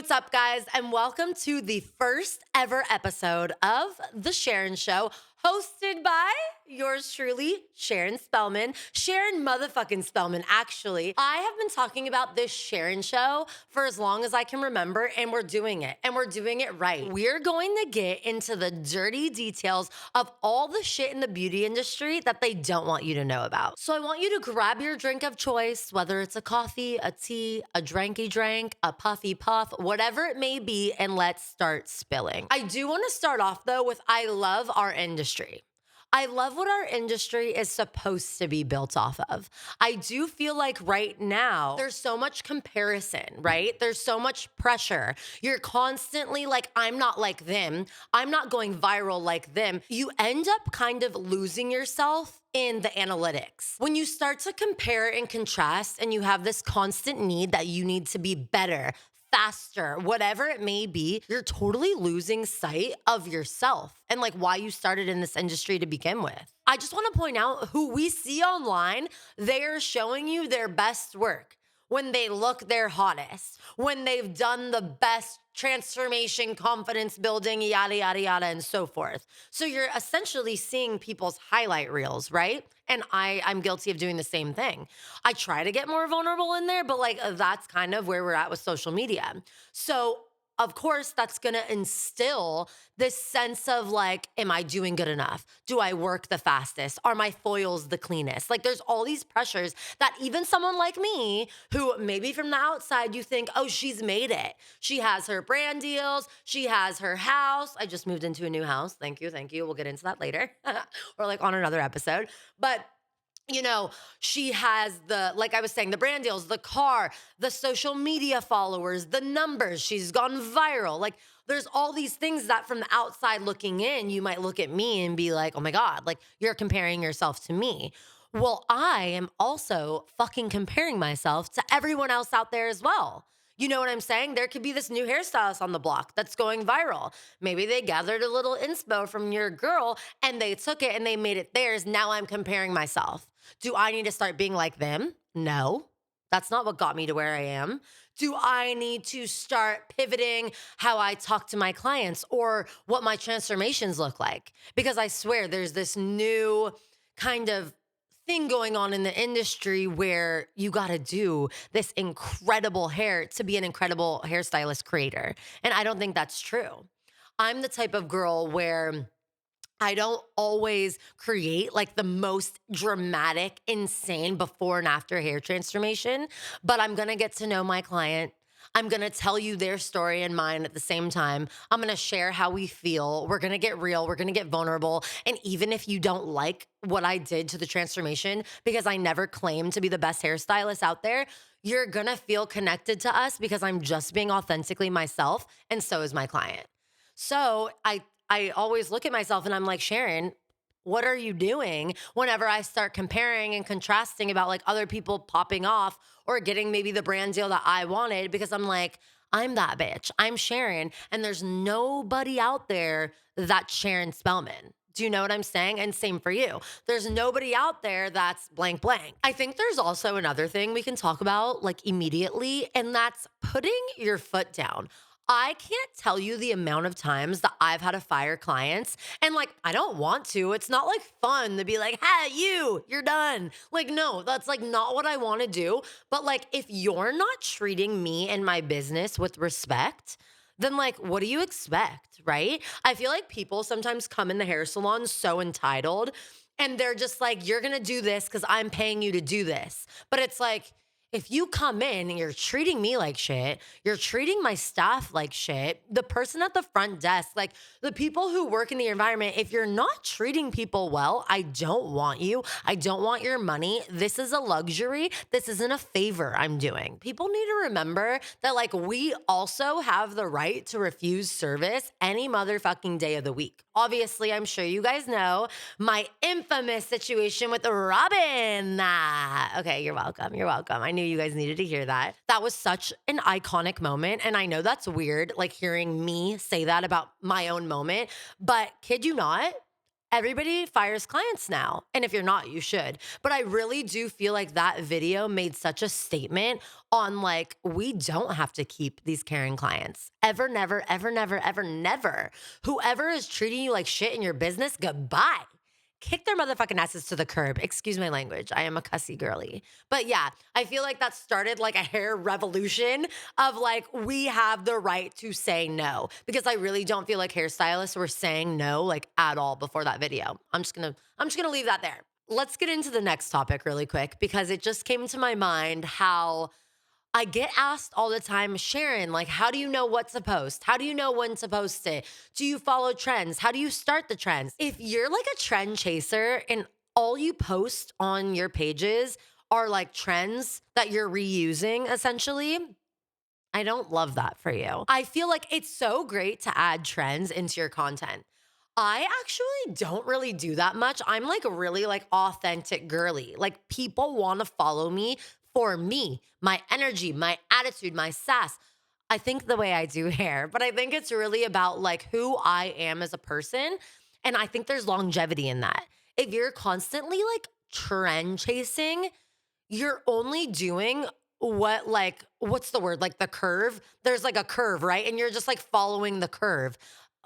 What's up, guys, and welcome to the first ever episode of The Sharon Show, hosted by yours truly, Sharon Spellman. Sharon motherfucking Spellman, actually. I have been talking about this Sharon Show for as long as I can remember, and we're doing it, and we're doing it right. We're going to get into the dirty details of all the shit in the beauty industry that they don't want you to know about. So I want you to grab your drink of choice, whether it's a coffee, a tea, a dranky drank, a puffy puff, whatever it may be, and let's start spilling. I do want to start off though with I love our industry. I love what our industry is supposed to be built off of. I do feel like right now there's so much comparison, right? There's so much pressure. You're constantly like, I'm not like them. I'm not going viral like them. You end up kind of losing yourself in the analytics. When you start to compare and contrast and you have this constant need that you need to be better, faster, whatever it may be, you're totally losing sight of yourself and like why you started in this industry to begin with. I just want to point out who we see online, they are showing you their best work when they look their hottest, when they've done the best transformation, confidence building, yada, yada, yada, and so forth. So you're essentially seeing people's highlight reels, right? And I'm guilty of doing the same thing. I try to get more vulnerable in there, but like that's kind of where we're at with social media. So of course, that's gonna instill this sense of like, am I doing good enough? Do I work the fastest? Are my foils the cleanest? Like, there's all these pressures that even someone like me, who maybe from the outside you think, oh, she's made it. She has her brand deals, she has her house. I just moved into a new house. Thank you, thank you. We'll get into that later or like on another episode. But you know, she has like I was saying, the brand deals, the car, the social media followers, the numbers. She's gone viral. Like, there's all these things that from the outside looking in, you might look at me and be like, oh my God, like you're comparing yourself to me. Well, I am also fucking comparing myself to everyone else out there as well. You know what I'm saying? There could be this new hairstylist on the block that's going viral. Maybe they gathered a little inspo from your girl and they took it and they made it theirs. Now I'm comparing myself. Do I need to start being like them? No, that's not what got me to where I am. Do I need to start pivoting how I talk to my clients or what my transformations look like? Because I swear there's this new kind of thing going on in the industry where you got to do this incredible hair to be an incredible hairstylist creator. And I don't think that's true. I'm the type of girl where I don't always create like the most dramatic, insane before and after hair transformation, but I'm gonna get to know my client. I'm gonna tell you their story and mine at the same time. I'm gonna share how we feel. We're gonna get real. We're gonna get vulnerable. And even if you don't like what I did to the transformation, because I never claimed to be the best hairstylist out there, you're gonna feel connected to us because I'm just being authentically myself, and so is my client. So I always look at myself and I'm like, Sharon, what are you doing whenever I start comparing and contrasting about like other people popping off or getting maybe the brand deal that I wanted? Because I'm like, I'm that bitch. I'm Sharon. And there's nobody out there that's Sharon Spellman. Do you know what I'm saying? And same for you. There's nobody out there that's blank blank. I think there's also another thing we can talk about like immediately, and that's putting your foot down. I can't tell you the amount of times that I've had to fire clients and like, I don't want to. It's not like fun to be like, hey, you're done. Like, no, that's like not what I want to do. But like, if you're not treating me and my business with respect, then like, what do you expect, right? I feel like people sometimes come in the hair salon so entitled and they're just like, you're going to do this because I'm paying you to do this. But it's like, if you come in and you're treating me like shit, you're treating my staff like shit, the person at the front desk, like the people who work in the environment, if you're not treating people well, I don't want you. I don't want your money. This is a luxury. This isn't a favor I'm doing. People need to remember that like we also have the right to refuse service any motherfucking day of the week. Obviously, I'm sure you guys know my infamous situation with Robin. Okay, you're welcome. You're welcome. I knew you guys needed to hear that. That was such an iconic moment. And I know that's weird, like hearing me say that about my own moment, but kid you not, Everybody fires clients now. And if you're not, you should. But I really do feel like that video made such a statement on like, we don't have to keep these caring clients. Ever, never, ever, never, ever, never. Whoever is treating you like shit in your business, goodbye. Kick their motherfucking asses to the curb. Excuse my language. I am a cussy girly. But yeah, I feel like that started like a hair revolution of like, we have the right to say no. Because I really don't feel like hairstylists were saying no like at all before that video. I'm just gonna leave that there. Let's get into the next topic really quick because it just came to my mind how I get asked all the time, Sharon, like, how do you know what to post? How do you know when to post it? Do you follow trends? How do you start the trends? If you're like a trend chaser and all you post on your pages are like trends that you're reusing essentially, I don't love that for you. I feel like it's so great to add trends into your content. I actually don't really do that much. I'm like really like authentic girly. Like people want to follow me for me, my energy, my attitude, my sass. I think the way I do hair, but I think it's really about like who I am as a person. And I think there's longevity in that. If you're constantly like trend chasing, you're only doing what like what's the word? Like the curve. There's like a curve, right? And you're just like following the curve.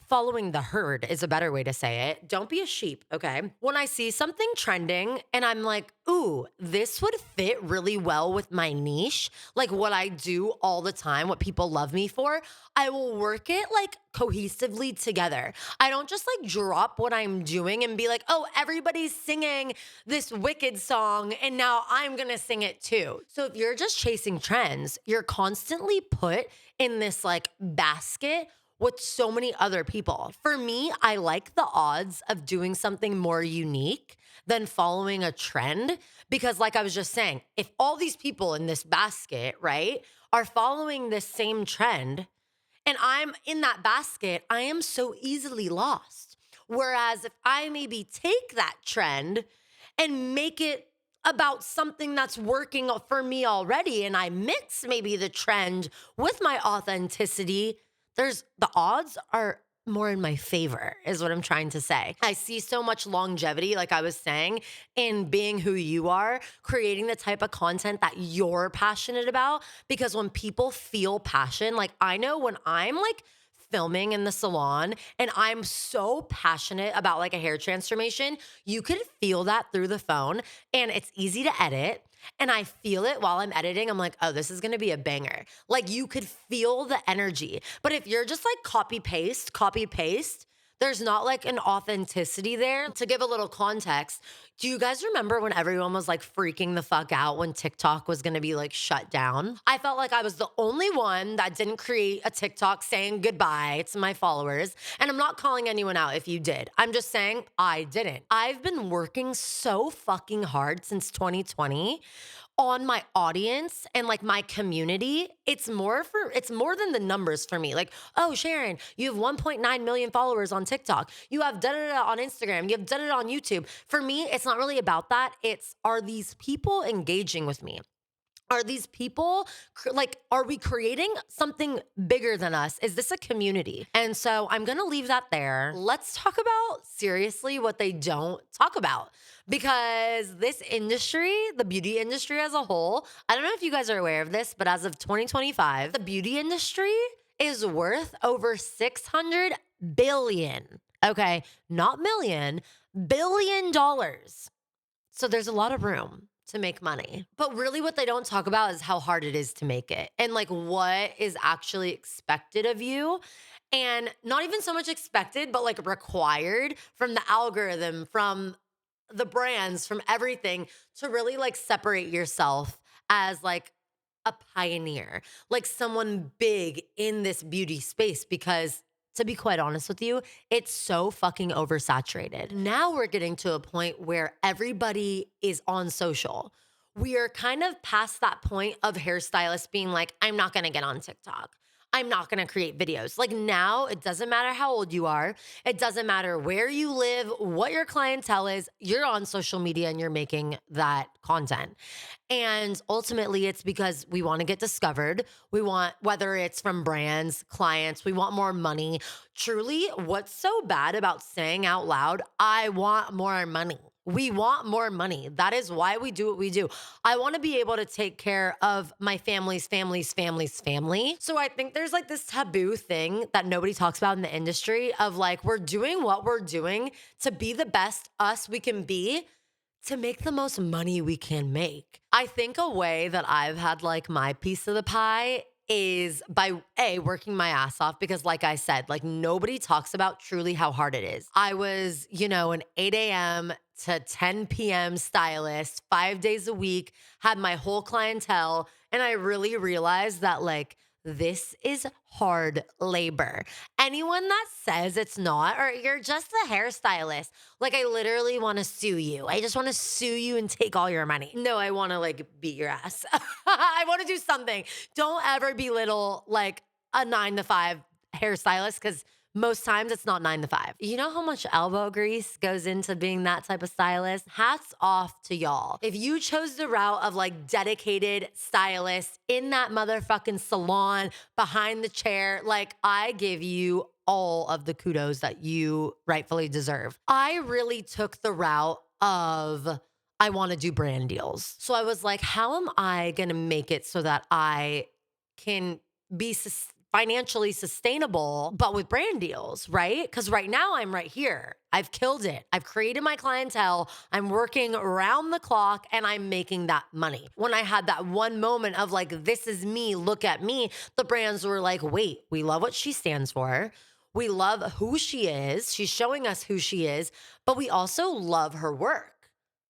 Following the herd is a better way to say it. Don't be a sheep, okay? When I see something trending and I'm like, ooh, this would fit really well with my niche, like what I do all the time, what people love me for, I will work it like cohesively together. I don't just like drop what I'm doing and be like, oh, everybody's singing this Wicked song and now I'm gonna sing it too. So if you're just chasing trends, you're constantly put in this like basket with so many other people. For me, I like the odds of doing something more unique than following a trend because like I was just saying, if all these people in this basket, right, are following this same trend and I'm in that basket, I am so easily lost. Whereas if I maybe take that trend and make it about something that's working for me already and I mix maybe the trend with my authenticity, the odds are more in my favor, is what I'm trying to say. I see so much longevity, like I was saying, in being who you are, creating the type of content that you're passionate about. Because when people feel passion, like I know when I'm like filming in the salon and I'm so passionate about like a hair transformation, you could feel that through the phone and it's easy to edit. And I feel it while I'm editing. I'm like, oh, this is gonna be a banger. Like you could feel the energy. But if you're just like copy paste, there's not like an authenticity there. To give a little context, do you guys remember when everyone was like freaking the fuck out when TikTok was gonna be like shut down? I felt like I was the only one that didn't create a TikTok saying goodbye to my followers. And I'm not calling anyone out if you did. I'm just saying I didn't. I've been working so fucking hard since 2020 on my audience and like my community. It's more than the numbers for me. Like, oh, Sharon, you have 1.9 million followers on TikTok. You have done it on Instagram. You have done it on YouTube. For me, it's not really about that. It's, are these people engaging with me? Are these people like, are we creating something bigger than us? Is this a community? And so I'm going to leave that there. Let's talk about seriously what they don't talk about, because this industry, the beauty industry as a whole, I don't know if you guys are aware of this, but as of 2025, the beauty industry is worth over 600 billion. Okay. Not million, billion dollars. So there's a lot of room to make money. But really what they don't talk about is how hard it is to make it and like what is actually expected of you. And not even so much expected, but like required from the algorithm, from the brands, from everything to really like separate yourself as like a pioneer, like someone big in this beauty space. Because to be quite honest with you, it's so fucking oversaturated. Now we're getting to a point where everybody is on social. We are kind of past that point of hairstylists being like, I'm not gonna get on TikTok. I'm not gonna create videos. Like now, it doesn't matter how old you are, it doesn't matter where you live, what your clientele is, you're on social media and you're making that content. And ultimately, it's because we wanna get discovered. We want, whether it's from brands, clients, we want more money. Truly, what's so bad about saying out loud, I want more money? We want more money. That is why we do what we do. I want to be able to take care of my family's family. So I think there's like this taboo thing that nobody talks about in the industry of like, we're doing what we're doing to be the best us we can be to make the most money we can make. I think a way that I've had like my piece of the pie is by working my ass off, because like I said, like nobody talks about truly how hard it is. I was, an 8 a.m. to 10 p.m. stylist 5 days a week, had my whole clientele, and I really realized that like this is hard labor. Anyone that says it's not, or you're just a hairstylist, like I literally want to sue you. I just want to sue you and take all your money. No, I want to like beat your ass. I want to do something. Don't ever belittle like a 9 to 5 hairstylist, because most times it's not 9 to 5. You know how much elbow grease goes into being that type of stylist? Hats off to y'all. If you chose the route of like dedicated stylist in that motherfucking salon behind the chair, like I give you all of the kudos that you rightfully deserve. I really took the route of I want to do brand deals. So I was like, how am I going to make it so that I can be financially sustainable, but with brand deals, right? Because right now I'm right here. I've killed it. I've created my clientele. I'm working around the clock and I'm making that money. When I had that one moment of like, this is me, look at me, the brands were like, wait, we love what she stands for. We love who she is. She's showing us who she is, but we also love her work,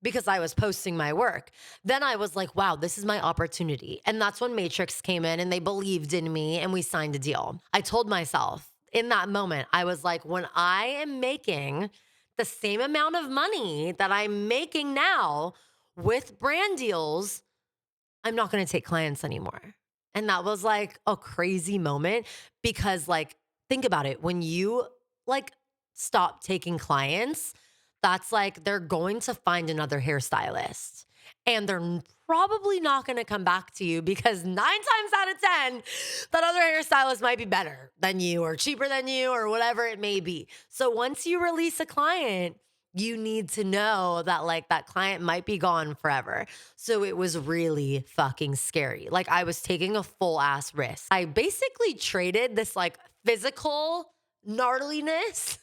because I was posting my work. Then I was like, wow, this is my opportunity. And that's when Matrix came in and they believed in me and we signed a deal. I told myself in that moment, I was like, when I am making the same amount of money that I'm making now with brand deals, I'm not gonna take clients anymore. And that was like a crazy moment, because like, think about it. When you like stop taking clients, that's like they're going to find another hairstylist and they're probably not going to come back to you, because 9 times out of 10, that other hairstylist might be better than you or cheaper than you or whatever it may be. So once you release a client, you need to know that like that client might be gone forever. So it was really fucking scary. Like I was taking a full ass risk. I basically traded this like physical gnarliness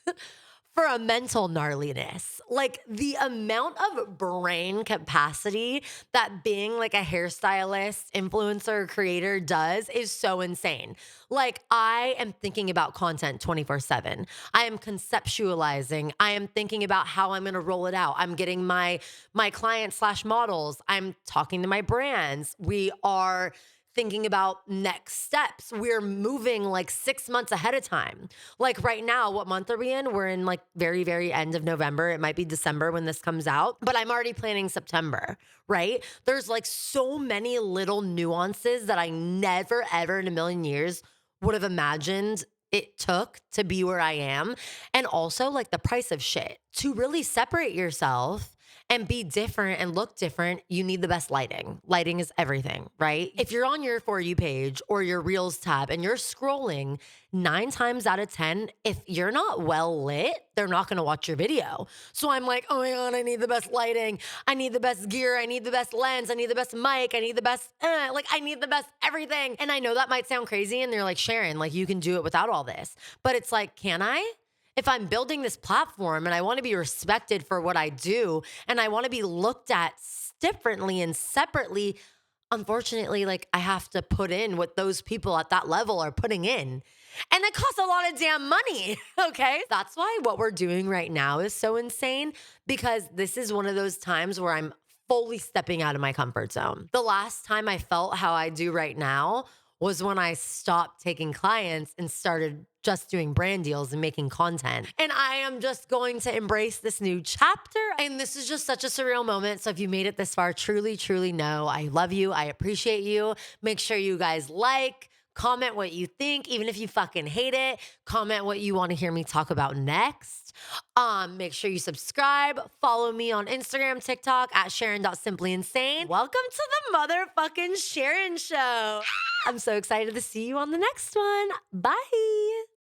for a mental gnarliness. Like the amount of brain capacity that being like a hairstylist, influencer, creator does is so insane. Like I am thinking about content 24/7. I am conceptualizing. I am thinking about how I'm going to roll it out. I'm getting my client/models. I'm talking to my brands. We are thinking about next steps. We're moving like 6 months ahead of time. Like right now, what month are we in? We're in like very, very end of November. It might be December when this comes out, but I'm already planning September, right? There's like so many little nuances that I never, ever in a million years would have imagined it took to be where I am. And also like the price of shit. To really separate yourself and be different and look different, you need the best lighting. Lighting is everything, right? If you're on your For You page or your Reels tab and you're scrolling, 9 times out of 10, if you're not well lit, they're not gonna watch your video. So I'm like, oh my God, I need the best lighting. I need the best gear. I need the best lens. I need the best mic. I need the best, I need the best everything. And I know that might sound crazy and they're like, Sharon, like you can do it without all this. But it's like, can I? If I'm building this platform and I want to be respected for what I do and I want to be looked at differently and separately, unfortunately, like I have to put in what those people at that level are putting in. And it costs a lot of damn money, okay? That's why what we're doing right now is so insane, because this is one of those times where I'm fully stepping out of my comfort zone. The last time I felt how I do right now was when I stopped taking clients and started just doing brand deals and making content. And I am just going to embrace this new chapter. And this is just such a surreal moment. So if you made it this far, truly, truly know I love you. I appreciate you. Make sure you guys like, Comment what you think, even if you fucking hate it. Comment what you want to hear me talk about next. Make sure you subscribe. Follow me on Instagram, TikTok at Sharon.simplyinsane. Welcome to the motherfucking Sharon Show. I'm so excited to see you on the next one. Bye.